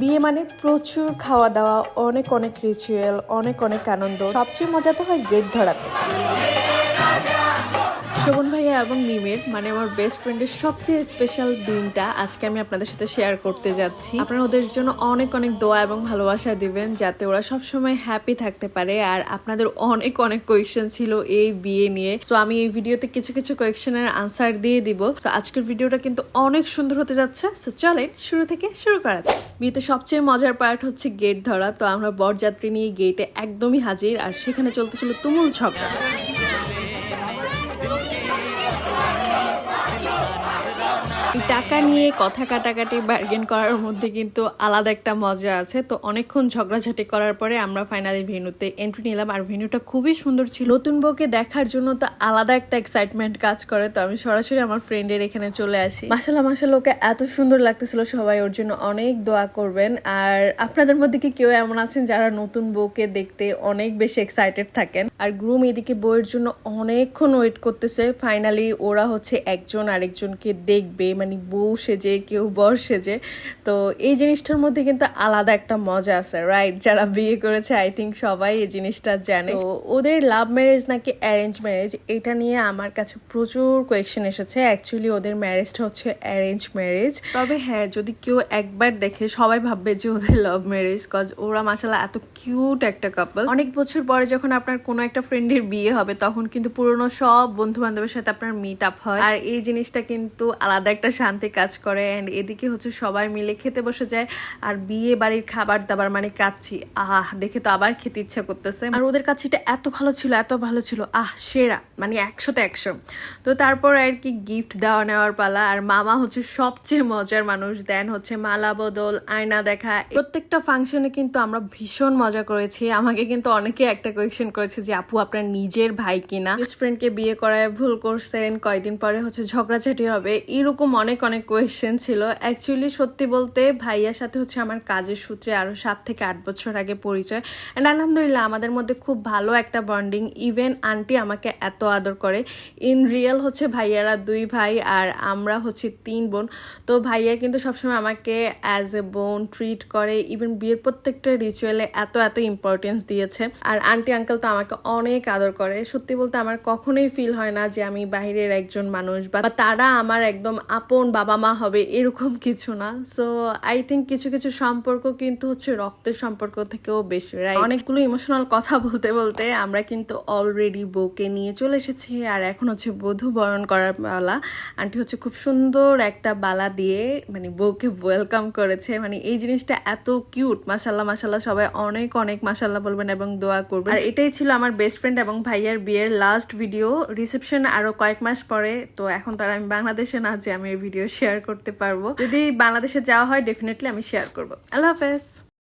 বিয়ে মানে প্রচুর খাওয়া দাওয়া, অনেক অনেক রিচুয়াল, অনেক অনেক আনন্দ। সবচেয়ে মজা তো হয় গেট ধরাতে। শোভন ভাইয়া এবং মিমের মানে আমার বেস্ট ফ্রেন্ডের সবচেয়ে স্পেশাল দিনটা আজকে আমি আপনাদের সাথে শেয়ার করতে যাচ্ছি। আপনারা ওদের জন্য অনেক অনেক দোয়া এবং ভালোবাসা দিবেন যাতে ওরা সবসময় হ্যাপি থাকতে পারে। আর আপনাদের অনেক অনেক কোয়েশ্চেন ছিল এই বিয়ে নিয়ে, সো আমি এই ভিডিওতে কিছু কিছু কোয়েশ্চেনের আনসার দিয়ে দিব। সো আজকের ভিডিওটা কিন্তু অনেক সুন্দর হতে যাচ্ছে। সো চলেন শুরু থেকে শুরু করা যাক। বিয়েতে সবচেয়ে মজার পার্ট হচ্ছে গেট ধরা। তো আমরা বরযাত্রী নিয়ে গেটে একদমই হাজির, আর সেখানে চলতেছিল তুমুল ঝগড়া। টাকা নিয়ে কথা কাটাকাটি বার্গেন করার মধ্যে কিন্তু আলাদা একটা মজা আছে। তো অনেকক্ষণ ঝগড়াঝাটি করার পরে আমরা ফাইনালি ভেন্যুতে এন্ট্রি নিলাম, আর ভেন্যুটা খুবই সুন্দর ছিল। নতুন বউকে দেখার জন্য তো আলাদা একটা এক্সাইটমেন্ট কাজ করে। তো আমি সরাসরি আমার ফ্রেন্ডের এখানে চলে আসি। মাশাআল্লাহ মাশাআল্লাহ, ওকে এত সুন্দর লাগতেছিল। সবাই ওর জন্য অনেক দোয়া করবেন। আর আপনাদের মধ্যে কি কেউ এমন আছেন যারা নতুন বউকে দেখতে অনেক বেশি এক্সাইটেড থাকেন? আর গ্রুম এদিকে বউয়ের জন্য অনেকক্ষণ ওয়েট করতেছে। ফাইনালি ওরা হচ্ছে একজন আরেকজনকে দেখবে, মানে বউ সেজে কেউ বর সেজে। তো এই জিনিসটার মধ্যে কিন্তু আলাদা একটা মজা আছে, রাইট? যারা বিয়ে করেছে আই থিঙ্ক সবাই এই জিনিসটা জানে। তো ওদের লাভ ম্যারেজ নাকি অ্যারেঞ্জ ম্যারেজ, এটা নিয়ে আমার কাছে প্রচুর কোয়েশ্চেন এসেছে। অ্যাকচুয়ালি ওদের ম্যারেজটা হচ্ছে অ্যারেঞ্জ ম্যারেজ। তবে হ্যাঁ, যদি কেউ একবার দেখে সবাই ভাববে যে ওদের লাভ ম্যারেজ, কজ ওরা মাশাআল্লাহ এত কিউট একটা কাপল। অনেক বছর পরে যখন আপনার কোনো একটা ফ্রেন্ডের বিয়ে হবে তখন কিন্তু পুরনো সব বন্ধু বান্ধবের সাথে আপনার মিট আপ হয়, আর এই জিনিসটা কিন্তু আলাদা একটা শান্তি কাজ করে। অ্যান্ড এদিকে হচ্ছে সবাই মিলে খেতে বসে যায়, আর বিয়ে বাড়ির খাবার দাবার মানে কাচ্চি, দেখে তো আবার খেতে ইচ্ছা করতেছে। আর ওদের কাচ্চিটা এত ভালো ছিল, এত ভালো ছিল, সেরা, মানে 100তে 100। তো তারপর আর কি গিফট দেওয়া নেওয়ার পালা। আর মামা হচ্ছে সবচেয়ে মজার মানুষ। দেন হচ্ছে মালা বদল, আয়না দেখা, প্রত্যেকটা ফাংশনে কিন্তু আমরা ভীষণ মজা করেছি। আমাকে কিন্তু অনেকে একটা কোয়েশ্চেন করেছে যে আপু আপনার নিজের ভাই কিনা, বেস্ট ফ্রেন্ডকে বিয়ে করায় ভুল করছেন, কয়দিন পরে হচ্ছে ঝগড়াঝাটি হবে, এরকম অনেক অনেক কোয়েশ্চেন ছিল। অ্যাকচুয়ালি সত্যি বলতে ভাইয়ার সাথে হচ্ছে আমার কাজের সূত্রে আরো 7 থেকে 8 বছর আগে পরিচয়। অ্যান্ড আলহামদুলিল্লাহ আমাদের মধ্যে খুব ভালো একটা বন্ডিং। ইভেন আন্টি আমাকে এত আদর করে। ইন রিয়েল হচ্ছে ভাইয়ারা 2 ভাই আর আমরা হচ্ছে 3 বোন। তো ভাইয়া কিন্তু সবসময় আমাকে অ্যাজ এ বোন ট্রিট করে। ইভেন বিয়ের প্রত্যেকটা রিচুয়ালে এত এত ইম্পর্টেন্স দিয়েছে। আর আন্টি আঙ্কেল তো আমাকে অনেক আদর করে। সত্যি বলতে আমার কখনোই ফিল হয় না যে আমি বাইরের একজন মানুষ, বা তারা আমার একদম আপন বাবা মা হবে, এরকম কিছু না। সো আই থিঙ্ক কিছু কিছু সম্পর্ক কিন্তু হচ্ছে রক্তের সম্পর্ক থেকেও বেশি, রাইট? অনেকগুলো ইমোশনাল কথা বলতে বলতে আমরা কিন্তু অলরেডি বউকে নিয়ে চলে এসেছি, আর এখন হচ্ছে বধূ বরণ করার পালা। আন্টি হচ্ছে খুব সুন্দর একটা বালা দিয়ে মানে বউকে ওয়েলকাম করেছে। মানে এই জিনিসটা এত কিউট। মাশাআল্লাহ মাশাআল্লাহ, সবাই অনেক অনেক মাশাআল্লাহ বলবেন এবং দোয়া করবেন। আর এটাই ছিল আমার বেস্ট ফ্রেন্ড এবং ভাইয়ার বিয়ের লাস্ট ভিডিও। রিসেপশন আরো কয়েক মাস পরে। তো এখন তার আমি বাংলাদেশে না যে আমি এই ভিডিও শেয়ার করতে পারবো। যদি বাংলাদেশে যাওয়া হয় ডেফিনেটলি আমি শেয়ার করবো। আল্লাহ হাফেজ।